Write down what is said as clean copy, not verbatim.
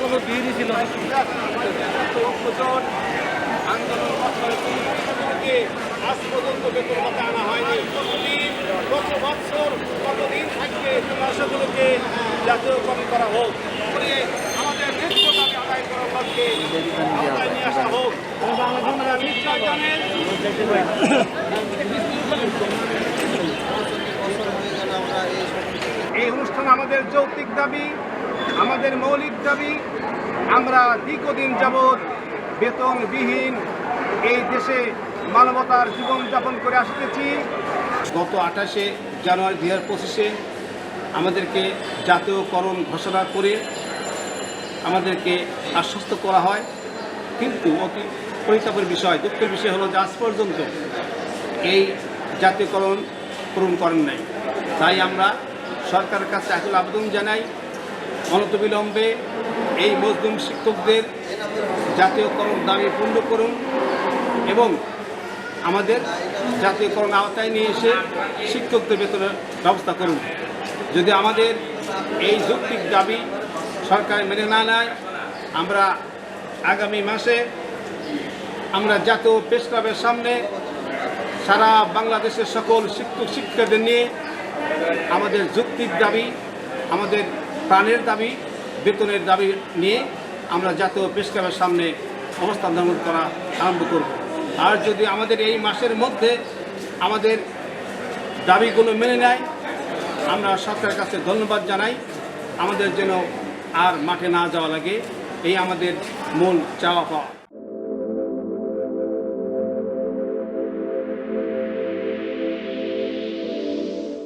কোনো বিরোধী ছিল না। আন্দোলন আজ পর্যন্ত বেতন ভাতা আনা হয়নি। প্রতিদিন গত বছর কতদিন থাকবে আশাগুলোকে জাতীয়করণ করা হোক, করে আমাদের ন্যায্য দাবি আদায় করার লক্ষ্যে আওতায় নিয়ে আসা হোক। আপনারা নিশ্চয় জানেন এই অনুষ্ঠান আমাদের যৌক্তিক দাবি, আমাদের মৌলিক দাবি। আমরা দীর্ঘদিন যাবৎ বেতনবিহীন এই দেশে মানবতার জীবনযাপন করে আসতেছি। গত 28শে জানুয়ারি 2025-এ আমাদেরকে জাতীয়করণ ঘোষণা করে আমাদেরকে আশ্বস্ত করা হয়, কিন্তু অতি পরিতাপের বিষয়, দুঃখের বিষয় হলো যে আজ পর্যন্ত এই জাতীয়করণ পূরণ করেন নাই। তাই আমরা সরকারের কাছে এখন আবেদন জানাই, অনতিবিলম্বে এই মজদুম শিক্ষকদের জাতীয়করণ দাবি পূর্ণ করুন এবং আমাদের জাতীয়করণ আওতায় নিয়ে এসে শিক্ষকদের বেতনের ব্যবস্থা করুন। যদি আমাদের এই যৌক্তিক দাবি সরকার মেনে না নেয়, আমরা আগামী মাসে আমরা জাতীয় প্রেস ক্লাবের সামনে সারা বাংলাদেশের সকল শিক্ষক শিক্ষিকাদের নিয়ে আমাদের যৌক্তিক দাবি, আমাদের প্রাণের দাবি, বেতনের দাবি নিয়ে আমরা জাতীয় প্রেস ক্লাবের সামনে অবস্থান ধারণ করা আরম্ভ করব। আর যদি আমাদের এই মাসের মধ্যে আমাদের দাবিগুলো মেনে নেয়, আমরা সরকারের কাছে ধন্যবাদ জানাই। আমাদের যেন আর মাঠে না যাওয়া লাগে, এই আমাদের মূল চাওয়া পাওয়া।